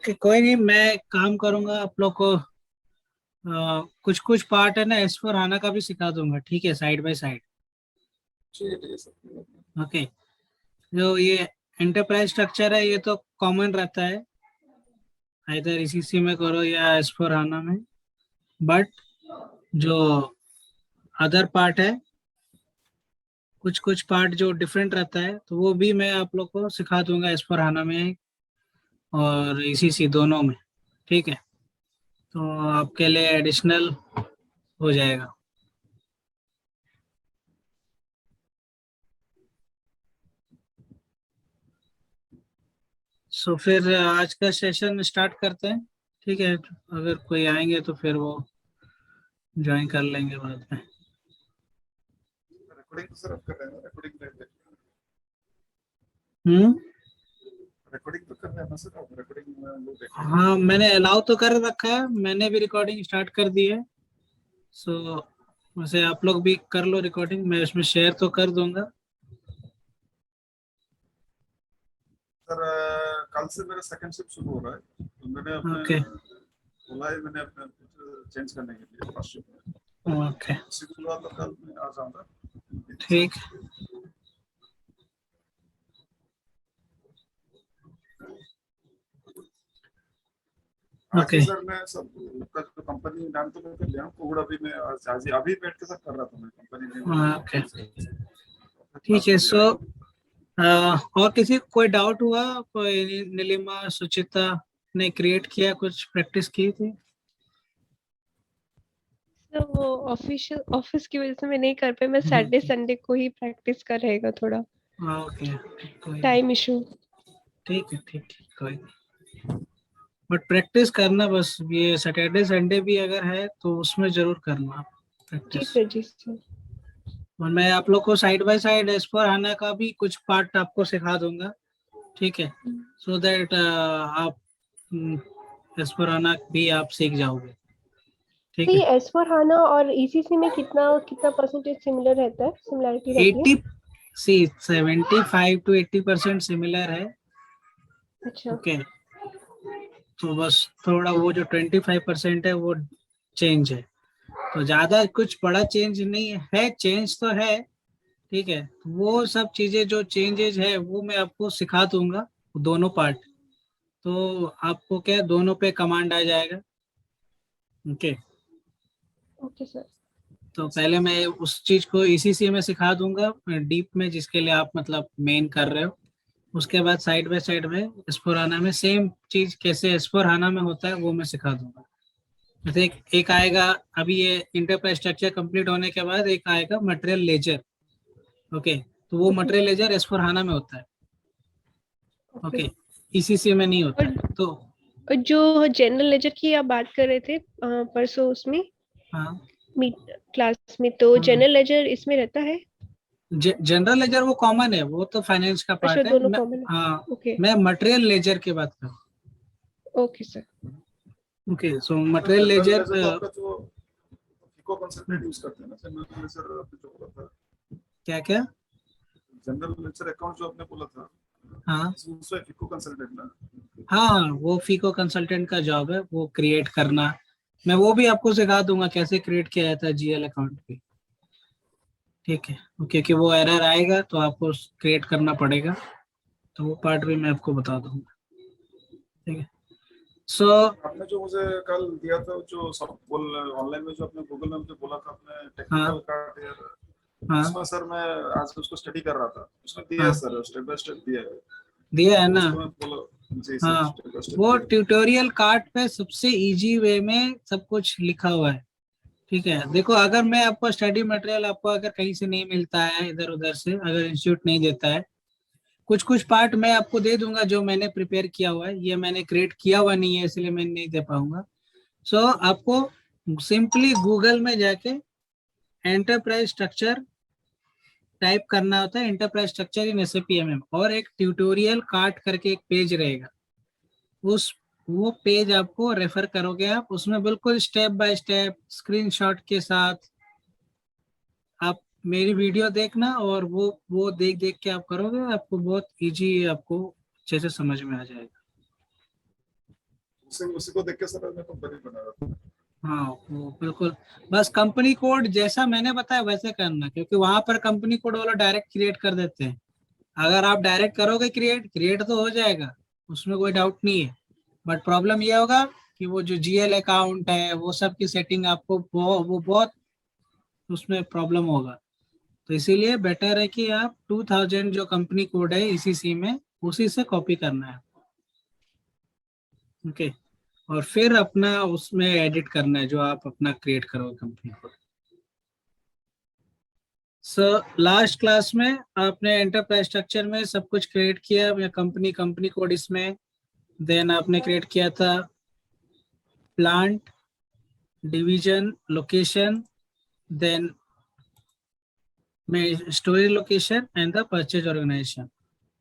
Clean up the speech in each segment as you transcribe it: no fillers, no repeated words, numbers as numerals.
कोई नहीं, मैं काम करूंगा आप लोग को। कुछ कुछ पार्ट है ना एस फोर हाना का भी सिखा दूंगा, ठीक है, साइड बाय साइड। ठीक है सर। ओके। जो ये एंटरप्राइज स्ट्रक्चर है ये तो कॉमन रहता है, इधर इसी में करो या एस फोर हाना में। बट जो अदर पार्ट है, कुछ कुछ पार्ट जो डिफरेंट रहता है, तो वो भी मैं आप लोग को सिखा दूंगा एस फोर हाना में और इसी दोनों में। ठीक है, तो आपके लिए एडिशनल हो जाएगा। सो फिर आज का सेशन स्टार्ट करते हैं। ठीक है, अगर कोई आएंगे तो फिर वो ज्वाइन कर लेंगे बाद में। रिकॉर्डिंग तो सर आप कर रहे हैं ना, रिकॉर्डिंग हम्म। रिकॉर्डिंग तो कर रहे हैं ना सर आप, रिकॉर्डिंग में हम लोग देखेंगे। हाँ, मैंने अलाउ तो कर रखा है, मैंने भी रिकॉर्डिंग स्टार्ट कर दी है। सो वैसे आप लोग भी कर लो रिकॉर्डिंग, मैं उसमें शेयर तो कर दूंगा। सर कल से मेरा सेकंड शिफ्ट शुरू हो रहा है, तो मैंने अपने ओके। बोला है, मैंने अपने चेंज करने के लिए फर्स्ट शिफ्ट में। ओके। शिफ्ट हुआ तो कल मैं आ जाऊंगा। ठीक। आज ओके। ही सर मैं सब का जो कंपनी नाम तो मैं कर लिया हूँ, कोड अभी मैं आज ही अभी बैठ के सब कर रहा था, मैं कंपनी नेम ओके। ठीक क्लास है। को सो दिया है। और किसी को कोई डाउट हुआ? कोई नीलिमा सुचिता ने क्रिएट किया, कुछ प्रैक्टिस की थी? तो वो ऑफिशियल ऑफिस की वजह से मैं नहीं कर पाई। मैं सैटरडे संडे को ही प्रैक्टिस कर रहेगा थोड़ा, ओके, कोई नहीं। Time issue. ठीक है, ठीक ठीक, कोई नहीं। बट प्रैक्टिस करना बस, ये सैटरडे संडे भी अगर है तो उसमें जरूर करना जी प्रैक्टिस। सर, जी सर। और मैं आप लोग को side by side S four HANA का भी कुछ पार्ट आपको सिखा दूंगा। ठीक है, सो दैट आप एस फोर हाना भी आप सीख जाओगे। तो ठीक है। ये एस फोर हाना और ईसीसी में कितना कितना परसेंटेज सिमिलर रहता है, सिमिलैरिटी रहती है? 80 सी 75 to 80% सिमिलर है। अच्छा। ओके। तो बस थोड़ा वो जो 25% है वो चेंज है। तो ज्यादा कुछ बड़ा चेंज नहीं है, चेंज तो है। ठीक है, वो सब चीजें जो चेंजेस है वो मैं आपको सिखा दूंगा, दोनों पार्ट। तो आपको क्या है, दोनों पे कमांड आ जाएगा। ओके। Okay sir. तो पहले मैं उस चीज को इसी में सिखा दूंगा डीप में, जिसके लिए आप मतलब मेन कर रहे हो। उसके बाद साइड बाय साइड में एस्फोराना में सेम चीज कैसे एस्फोराना में होता है वो मैं सिखा दूंगा। जैसे एक आएगा, अभी ये इंटरप्राइज स्ट्रक्चर कंप्लीट होने के बाद एक आएगा मटेरियल लेजर। ओके, तो वो ओके मटेरियल सर। लेजर एस्फोराना में होता है। ओके। ओके, इसी में नहीं होता और है तो। जो जनरल लेजर की आप बात कर रहे थे परसों उसमें हाँ। मीट क्लास में, तो हम्म। जनरल लेजर इसमें रहता है? जनरल लेजर वो कॉमन है, वो तो फाइनेंस का अच्छा, पार्ट है। दोनों मैं, कॉमन है। हाँ, ओके। मैं मटेरियल लेजर की बात कर रहा ओके सर। हूँ। Okay, so sir material general ledger ledger तो आपका जो फिको कंसल्टेंट यूज करते हैं ना, जनरल लेजर आपने जो बोला था, क्या क्या? जनरल लेजर अकाउंट जो आपने बोला था, हाँ उसमें फिको कंसल्टेंट ना। हाँ, वो फीको कंसल्टेंट का जॉब है वो क्रिएट करना। मैं वो भी आपको सिखा दूंगा कैसे क्रिएट किया जाता है जीएल अकाउंट भी। ठीक है, क्योंकि वो एरर आएगा तो आपको क्रिएट करना पड़ेगा, तो वो पार्ट भी मैं आपको बता दूंगा। ठीक है। सो आपने जो मुझे कल दिया था, जो सब बोल ऑनलाइन में जो आपने गूगल में मुझे बोला था, आपने हाँ टेक्निकल कार्ड यार, हाँ उसमें सर मैं आज उसको स्टडी कर रहा था, उसमें दिया है हाँ, सर, स्टेप बाय स्टेप दिया है। दिया है तो ना। उसको मैं बोला, जी सर, हाँ, स्टेप बाय स्टेप वो दिया है। ट्यूटोरियल कार्ड पे सबसे इजी वे में सब कुछ लिखा हुआ है। ठीक है, देखो, अगर मैं आपको स्टडी मटेरियल आपको अगर कहीं से नहीं मिलता है, इधर उधर से अगर इंस्टीट्यूट नहीं देता है, कुछ कुछ पार्ट मैं आपको दे दूंगा जो मैंने प्रिपेयर किया हुआ है, ये मैंने क्रिएट किया हुआ नहीं है इसलिए मैं नहीं दे पाऊंगा। सो आपको सिंपली गूगल में जाके एंटरप्राइज स्ट्रक्चर टाइप करना होता है, enterprise structure in SAP MM, और एक ट्यूटोरियल कार्ट करके एक पेज रहेगा। उस वो पेज आपको रेफर करोगे आप, उसमें बिल्कुल स्टेप बाय स्टेप स्क्रीनशॉट के साथ आप मेरी वीडियो देखना, और वो देख देख के आप करोगे, आपको बहुत इजी, आपको अच्छे से समझ में आ जाएगा। उसी को देख के सर मैं कंपनी बना रहा था। हाँ वो बिल्कुल, बस कंपनी कोड जैसा मैंने बताया वैसे करना, क्योंकि वहां पर कंपनी कोड वाला डायरेक्ट क्रिएट कर देते हैं। अगर आप डायरेक्ट करोगे क्रिएट, क्रिएट तो हो जाएगा, उसमें कोई डाउट नहीं है। बट प्रॉब्लम ये होगा कि वो जो जीएल अकाउंट है वो सब की सेटिंग आपको वो बहुत उसमें प्रॉब्लम होगा। तो इसीलिए बेटर है कि आप 2000 जो कंपनी कोड है ईसीसी में, उसी से कॉपी करना है। ओके, और फिर अपना उसमें एडिट करना है जो आप अपना क्रिएट करोगे company code. So last class में आपने एंटरप्राइज स्ट्रक्चर में सब कुछ क्रिएट किया, कंपनी कंपनी कोड इसमें, देन आपने क्रिएट किया था प्लांट, डिवीजन, लोकेशन, देन में storage location and the purchase organisation.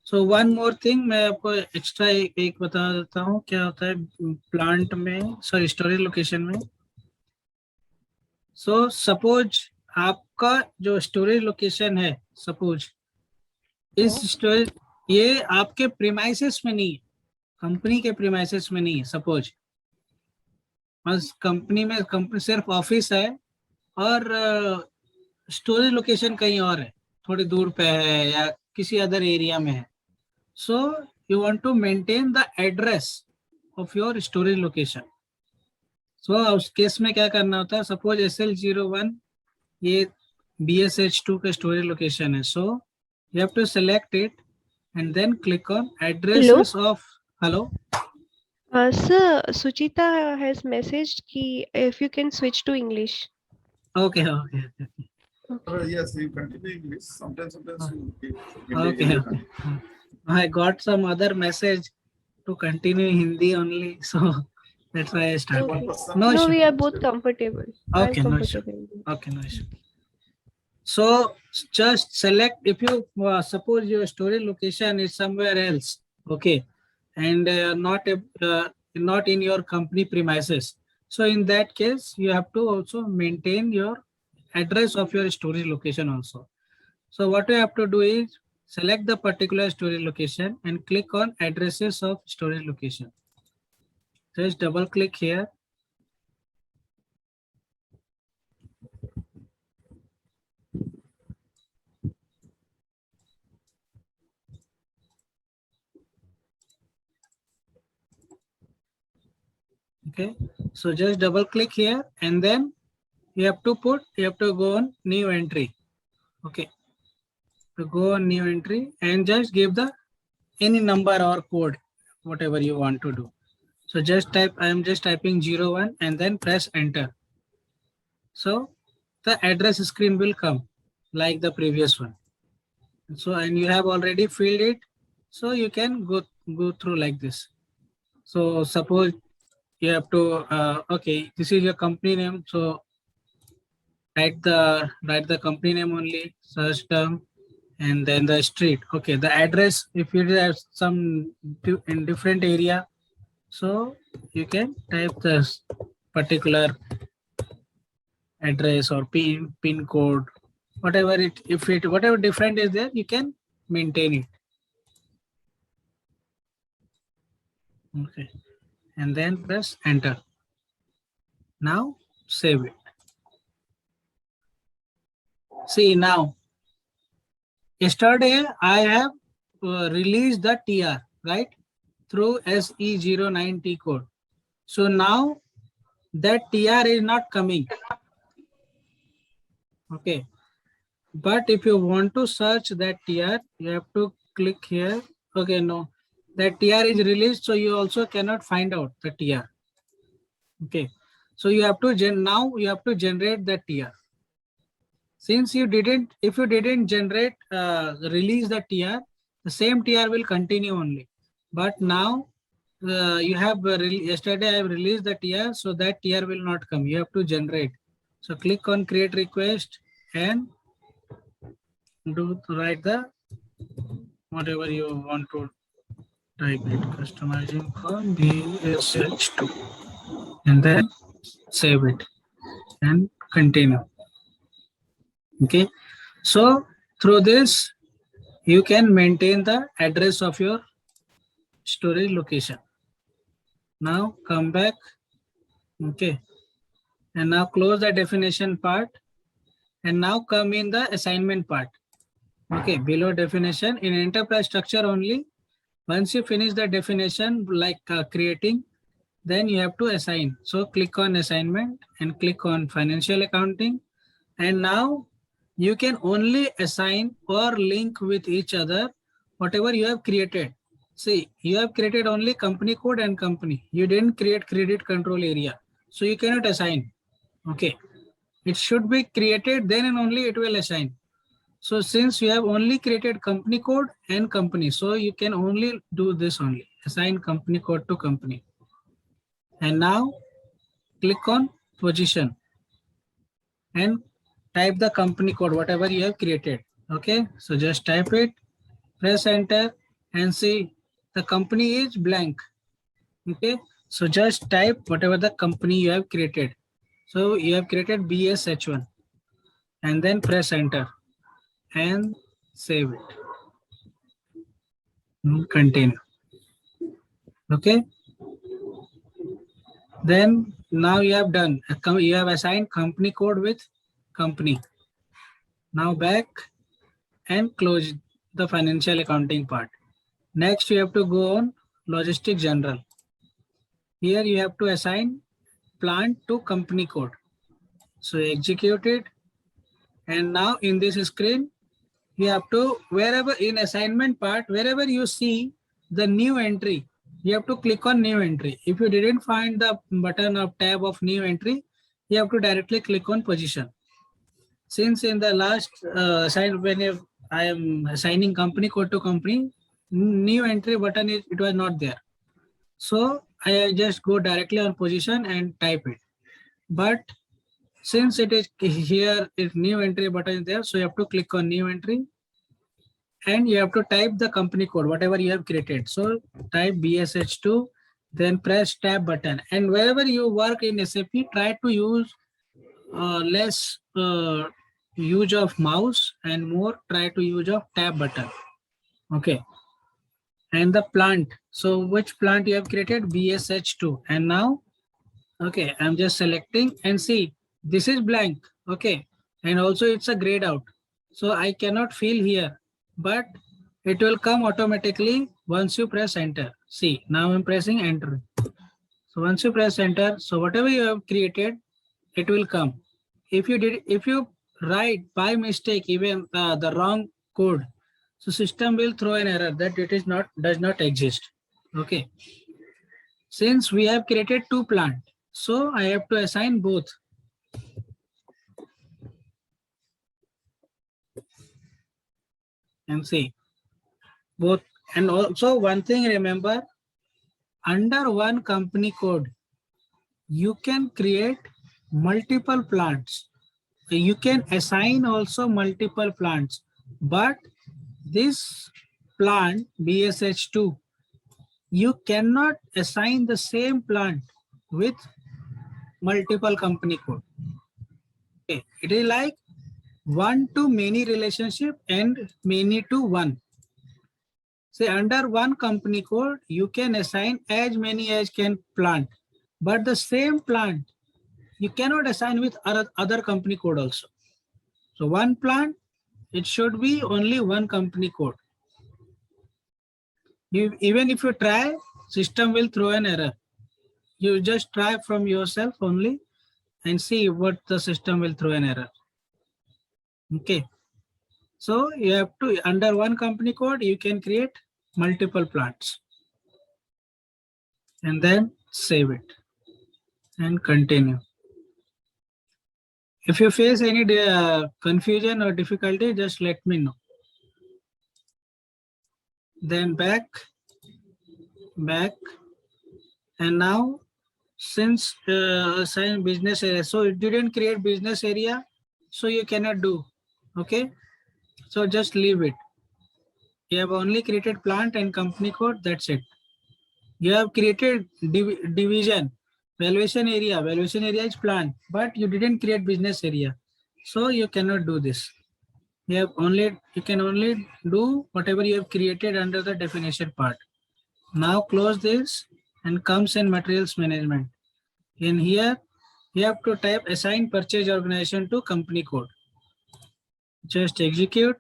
So one more thing मैं आपको एक्स्ट्रा एक बता देता हूँ क्या होता है प्लांट में, सॉरी स्टोरेज लोकेशन में। सो सपोज आपका जो स्टोरेज लोकेशन है, सपोज इस स्टोरेज, ये आपके प्रीमाइसेस में नहीं है, कंपनी के प्रीमाइसेस में नहीं है। सपोज बस कंपनी में, कंपनी सिर्फ ऑफिस है और स्टोरेज लोकेशन कहीं और है, थोड़ी दूर पे है या किसी अदर एरिया में है। So you want to maintain the address of your storage location. So उस केस में क्या करना होता है, सपोज SL01 ये BSH2 का स्टोरेज लोकेशन है। So you have to select it and then click on addresses of, hello Sir, Suchita has messaged ki if you can switch to English. Sir, yes, you continue English. Sometimes you give Okay, Hindi. okay. I got some other message to continue Hindi only, so that's why I started. Okay. No No, issue. we are both comfortable. Okay, I'm no issue. comfortable. Okay, no issue. So just select, if you suppose your storage location is somewhere else, okay, and not in your company premises. So in that case, you have to also maintain your address of your storage location also. So what you have to do is select the particular storage location and click on addresses of storage location. Just double click here. Okay, so just double click here and then you have to go on new entry. Okay, to go on new entry and just give the any number or code, whatever you want to do. So just type, I am just typing 01 and then press enter. So the address screen will come like the previous one. So and you have already filled it, so you can go through like this. So suppose you have to okay, this is your company name, so write the company name only, search term, and then the street. Okay, the address, if you have some in different area, so you can type this particular address or pin code, whatever it, if it whatever different is there, you can maintain it. Okay, and then press enter. Now save it. See now, yesterday I have released the TR, right, through SE09T code. So now that TR is not coming. Okay, but if you want to search that TR, you have to click here. Okay, no, that TR is released, so you also cannot find out the TR. Okay, so you have to now you have to generate the TR. Since you didn't, if you didn't generate release the TR, the same TR will continue only. But now you have yesterday I have released the TR, so that TR will not come. You have to generate. So click on create request and write the whatever you want to type it, customizing for BSH2, and then save it and continue. Okay, so through this you can maintain the address of your storage location. Now come back. Okay. And now close the definition part. And now come in the assignment part. Okay, below definition in enterprise structure only. Once you finish the definition like creating, then you have to assign. So click on assignment and click on financial accounting. And now you can only assign or link with each other whatever you have created. See, you have created only company code and company. You didn't create credit control area. So you cannot assign. Okay. It should be created, then and only it will assign. So since you have only created company code and company, so you can only do this only, assign company code to company. And now click on position and type the company code, whatever you have created. Okay, so just type it, press enter and see the company is blank. Okay, so just type whatever the company you have created. So you have created BSH1 and then press enter and save it. Continue. Okay. Then now you have done, you have assigned company code with company. Now back and close the financial accounting part. Next you have to go on logistic general. Here you have to assign plant to company code. So execute it. And now in this screen, you have to, wherever in assignment part, wherever you see the new entry, you have to click on new entry. If you didn't find the button of tab of new entry, you have to directly click on position. Since in the last assign, when I am assigning company code to company, new entry button it was not there. So I just go directly on position and type it. But since it is here, if new entry button is there, so you have to click on new entry and you have to type the company code, whatever you have created. So type BSH2, then press tab button. And wherever you work in SAP, try to use less use of mouse and more try to use of tab button. Okay. And the plant. So which plant you have created? BSH2. And now, okay, I'm just selecting and see, this is blank. Okay. And also it's a grayed out. So I cannot fill here, but it will come automatically once you press enter. See, now I'm pressing enter. So once you press enter, so whatever you have created, it will come. If you write by mistake even the wrong code, so system will throw an error that it is does not exist. Okay. Since we have created two plant, so I have to assign both. And see both. And also one thing, remember, under one company code, you can create multiple plants. You can assign also multiple plants, but this plant BSH2, you cannot assign the same plant with multiple company code. Okay. It is like one to many relationship and many to one. Say under one company code, you can assign as many as can plant, but the same plant you cannot assign with other company code also. So one plant, it should be only one company code. Even if you try, system will throw an error. You just try from yourself only and see what the system will throw an error. Okay. So you have to, under one company code, you can create multiple plants. And then save it and continue. If you face any confusion or difficulty, just let me know. Then back. And now since assign business area, so it didn't create business area, so you cannot do. Okay, so just leave it. You have only created plant and company code, that's it. You have created division, valuation area is plant, but you didn't create business area, so you cannot do this. You can only do whatever you have created under the definition part. Now close this and comes in materials management. In here, you have to type assign purchase organization to company code. Just execute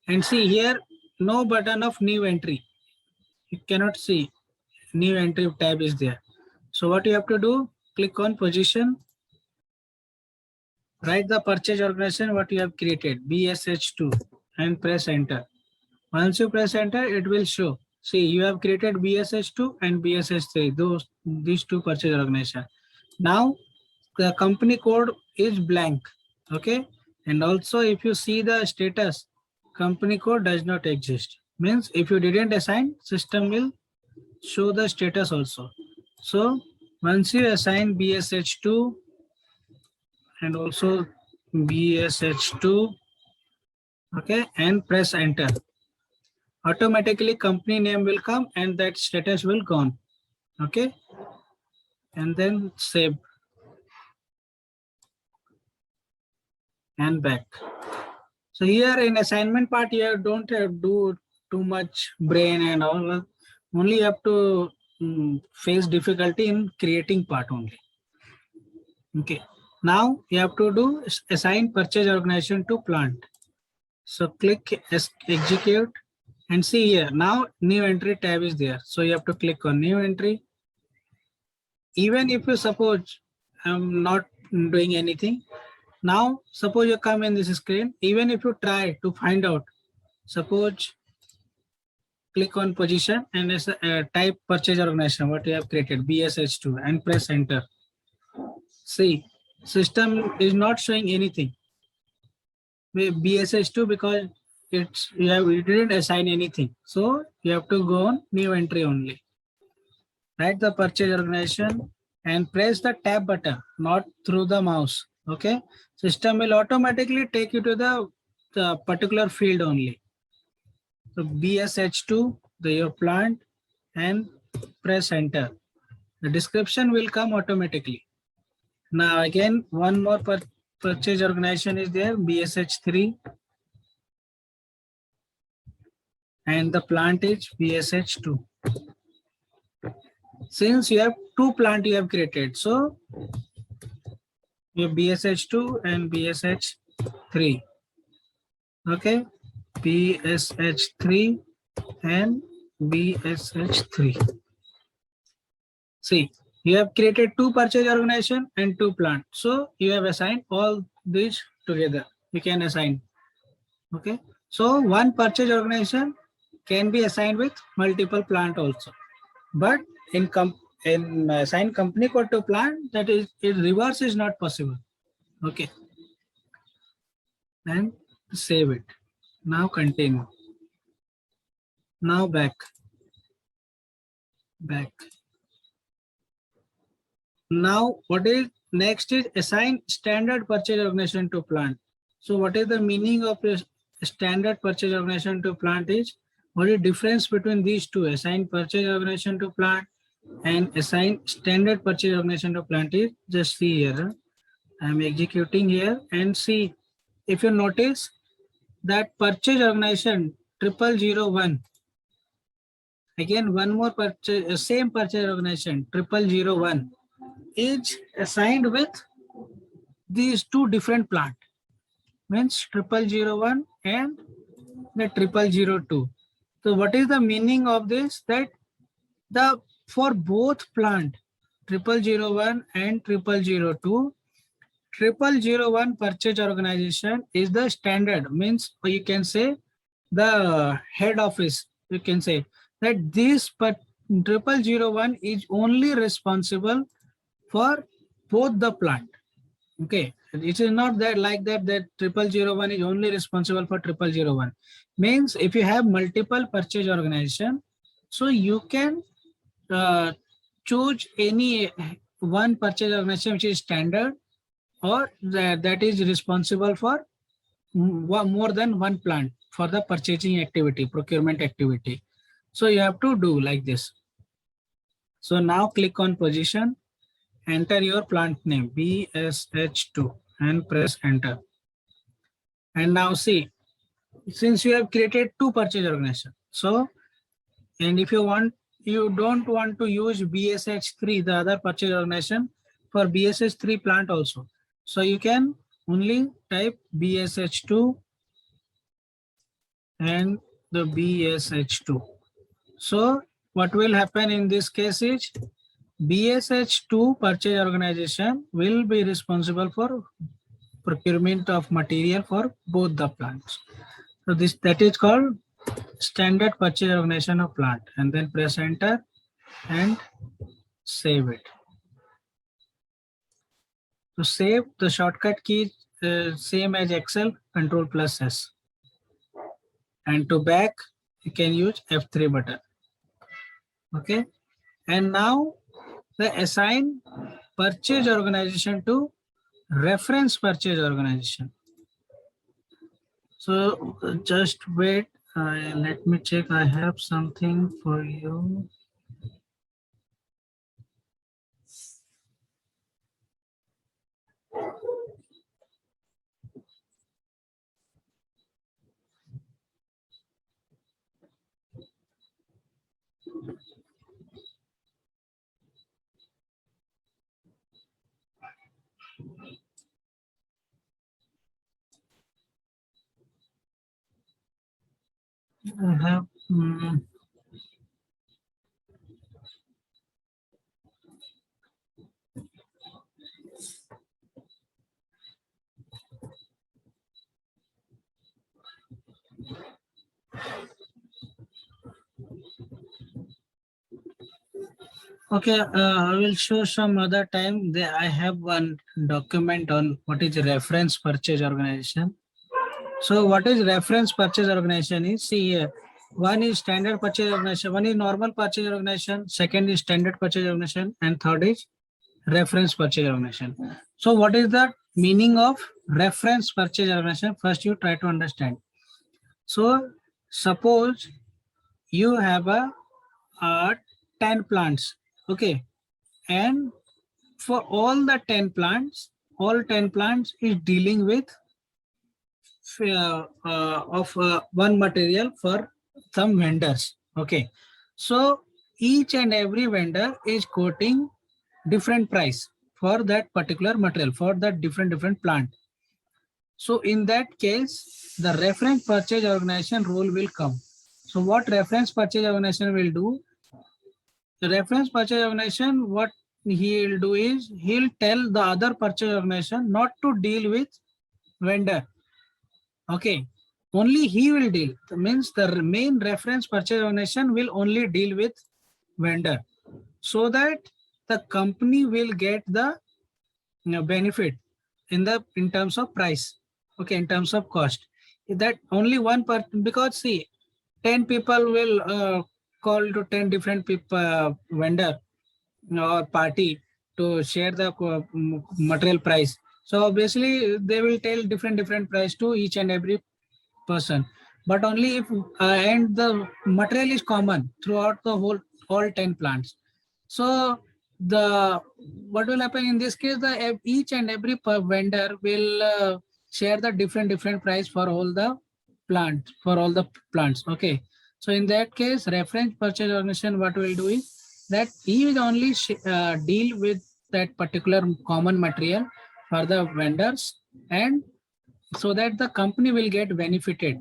and see here, no button of new entry. You cannot see new entry tab is there. So what you have to do, click on position, write the purchase organization what you have created, BSH2, and press enter. Once you press enter, it will show. See, you have created BSH2 and BSH3, these two purchase organization. Now the company code is blank. Okay. And also if you see the status, company code does not exist. Means if you didn't assign, system will show the status also. So once you assign BSH2 and also BSH2, okay, and press enter, automatically company name will come and that status will gone. Okay, and then save and back. So here in assignment part, you don't have to do too much brain and all. Only you have to face difficulty in creating part only. Okay. Now you have to do assign purchase organization to plant. So click execute and see here. Now new entry tab is there. So you have to click on new entry. Even if you suppose I'm not doing anything. Now suppose you come in this screen. Even if you try to find out, suppose click on position and type purchase organization what you have created, BSH2, and press enter. See, system is not showing anything. BSH2 because you didn't assign anything. So you have to go on new entry only. Write the purchase organization and press the tab button, not through the mouse. Okay. System will automatically take you to the particular field only. So BSH2, your plant, and press enter. The description will come automatically. Now again, one more purchase organization is there, BSH3, and the plant is BSH2. Since you have two plant you have created, so you have BSH2 and BSH3. Okay, BSH3 and BSH3. See, you have created two purchase organization and two plant. So you have assigned all these together. You can assign. Okay. So one purchase organization can be assigned with multiple plant also. But in assign company code to plant, that is in reverse is not possible. Okay. And save it. Now continue. Now back. Now what is next is assign standard purchase organization to plant. So what is the meaning of this standard purchase organization to plant is, what is the difference between these two, assign purchase organization to plant and assign standard purchase organization to plant is, just see here. I'm executing here and see, if you notice that purchase organization 0001, again one more purchase, same purchase organization 0001 is assigned with these two different plant, means 0001 and the 0002. So what is the meaning of this? That for both plant 0001 and 0002, 0001 purchase organization is the standard, means you can say the head office. You can say that this 0001 is only responsible for both the plant. Okay, it is not that like that 0001 is only responsible for 0001. Means if you have multiple purchase organization, so you can choose any one purchase organization which is standard, or that is responsible for more than one plant for the purchasing activity, procurement activity. So you have to do like this. So now click on position, enter your plant name BSH2 and press enter. And now see, since you have created two purchase organization, so and if you want you don't want to use BSH3, the other purchase organization, for BSH3 plant also. So you can only type BSH2 and the BSH2. So what will happen in this case is BSH2 purchase organization will be responsible for procurement of material for both the plants. So that is called standard purchase organization of plant, and then press enter and save it. To save, the shortcut key same as Excel, Ctrl+S. And to back, you can use F3 button. Okay. And now the assign purchase organization to reference purchase organization. So just wait. Let me check. I have something for you. I have. Okay, I will show some other time. I have one document on what is reference purchase organization. So what is reference purchase organization is, see here, one is standard purchase organization, one is normal purchase organization, second is standard purchase organization, and third is reference purchase organization. So what is the meaning of reference purchase organization? First you try to understand. So suppose you have a 10 plants, okay, and for all the 10 plants, all 10 plants is dealing with one material for some vendors, okay. So each and every vendor is quoting different price for that particular material for that different plant. So in that case, the reference purchase organization role will come. So what reference purchase organization will do? The reference purchase organization, what he will do is, he'll tell the other purchase organization not to deal with vendor. Okay, only he will deal. That means the main reference purchase organization will only deal with vendor, so that the company will get the benefit in terms of price. Okay, in terms of cost. That only one person, because see, 10 people will call to 10 different people, vendor or party to share the material price. So obviously they will tell different price to each and every person. But only if and the material is common throughout the all 10 plants. So what will happen in this case? Each and every vendor will share the different price for all the plants. Okay. So in that case, reference purchase organization, what will do is that he will only deal with that particular common material for the vendors, and so that the company will get benefited.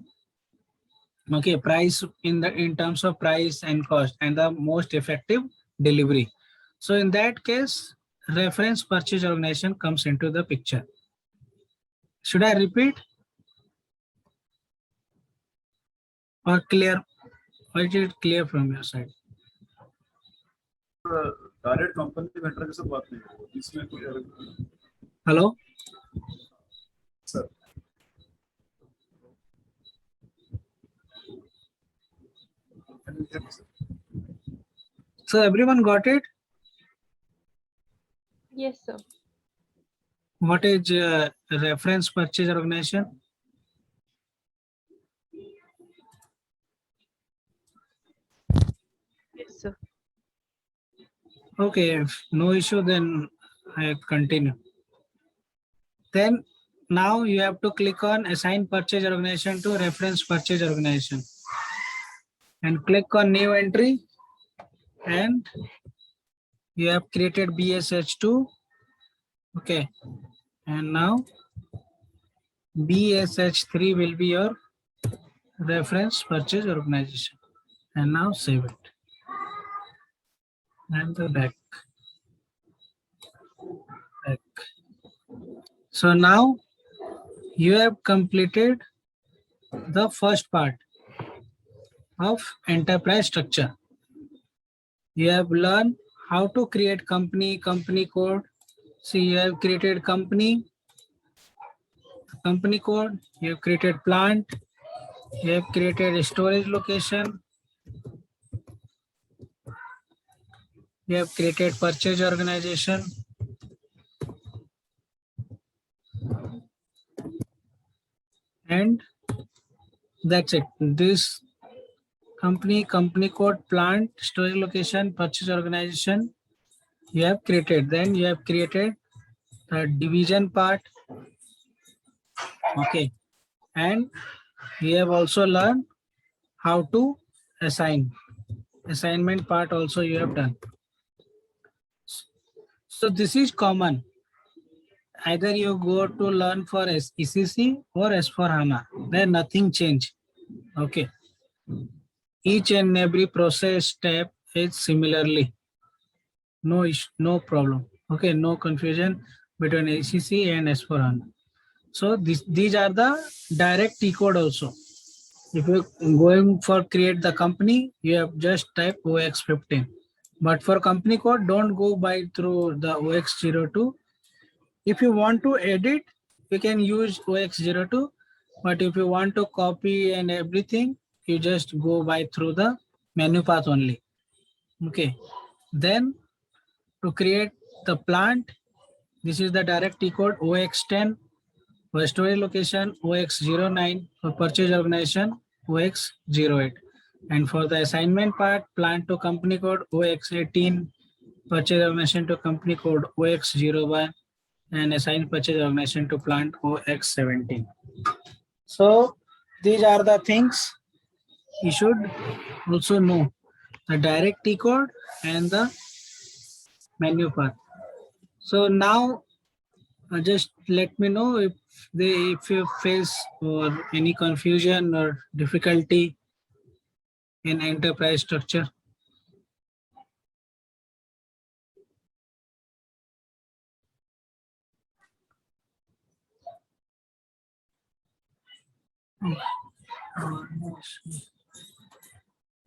Okay, price in terms of price and cost and the most effective delivery. So in that case, reference purchase organization comes into the picture. Should I repeat or clear? Or is it clear from your side? Direct company vendor के साथ बात नहीं होगी इसमें कोई अलग. Hello sir. So everyone got it? Yes, sir. What is reference purchase organization? Yes, sir. Okay, if no issue, then I continue. Then now you have to click on assign purchase organization to reference purchase organization and click on new entry. and you have created BSH2. Okay, and now BSH3 will be your reference purchase organization. And now save it. And the back. So now you have completed the first part of enterprise structure. You have learned how to create company code. See, you have created company code, you have created plant, you have created a storage location, you have created purchase organization, and that's it. This company code, plant, storage location, purchase organization you have created. Then you have created the division part. Okay, and we have also learned how to assign. Assignment part also you have done. So this is common. Either you go to learn for ECC or S4HANA. There nothing change. Okay. Each and every process step is similarly. No problem. Okay, no confusion between ECC and S4HANA. So these are the direct T code also. If you're going for create the company, you have just type OX15. But for company code, don't go by through the OX02. If you want to edit, you can use OX02. But if you want to copy and everything, you just go by through the menu path only. Okay. Then to create the plant, this is the direct T code OX10. For storage location, OX09. For purchase organization, OX08. And for the assignment part, plant to company code OX18, purchase organization to company code OX01, and assign purchase organization to plant OX17. So these are the things you should also know. The direct T code and the menu path. So now just let me know if you face or any confusion or difficulty in enterprise structure.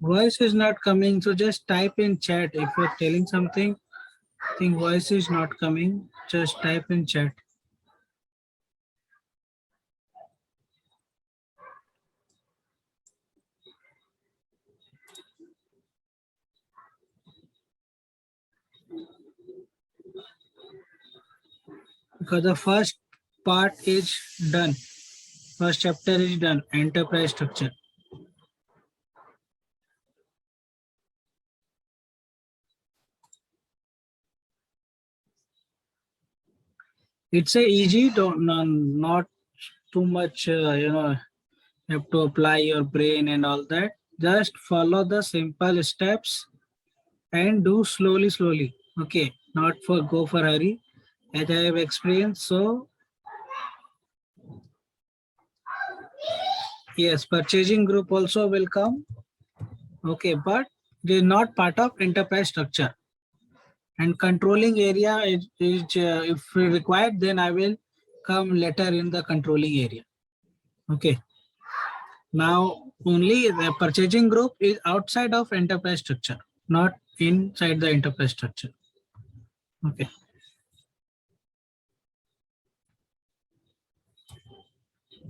Voice is not coming, so just type in chat. If you're telling something, think voice is not coming, just type in chat. Because the first part is done. First chapter is done, enterprise structure. It's a easy, not too much, you have to apply your brain and all that. Just follow the simple steps and do slowly. Okay, not go for hurry. As I have experienced, so yes, purchasing group also will come. Okay, but they are not part of enterprise structure. And controlling area is if required, then I will come later in the controlling area. Okay. Now only the purchasing group is outside of enterprise structure, not inside the enterprise structure. Okay.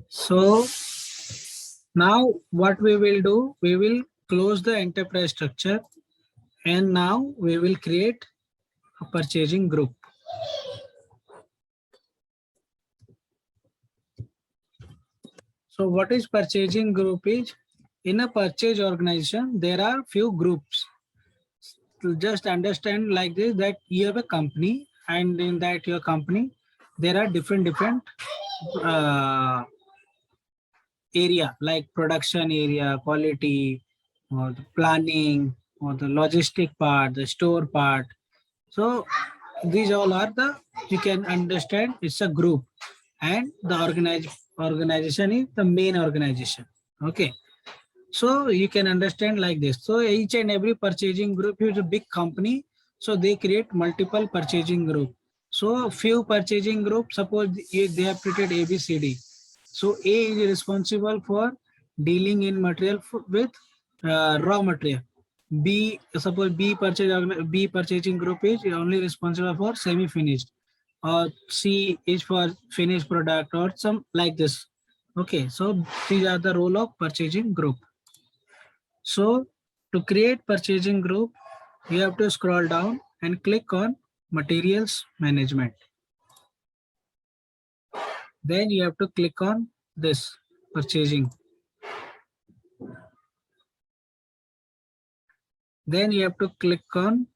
So now what we will do, we will close the enterprise structure and now we will create a purchasing group. So what is purchasing group is? In a purchase organization, there are few groups. To just understand like this, that you have a company and in that your company, there are different area like production area, quality, or the planning, or the logistic part, the store part. So these all are the, you can understand it's a group, and the organization is the main organization. Okay. So you can understand like this. So each and every purchasing group is a big company. So they create multiple purchasing group. So few purchasing group, suppose they have created A, B, C, D. So A is responsible for dealing in material with raw material. B, suppose B purchasing group is only responsible for semi-finished, or C is for finished product, or some like this. Okay, so these are the role of purchasing group. So to create purchasing group, you have to scroll down and click on materials management. Then you have to click on this purchasing. Then you have to click on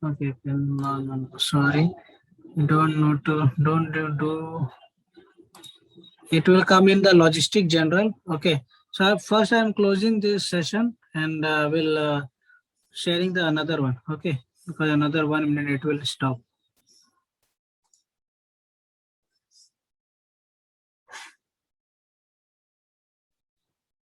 okay, no, sorry, don't do. It will come in the logistic general. Okay, so first I am closing this session, and will sharing the another one. Okay, because another 1 minute it will stop.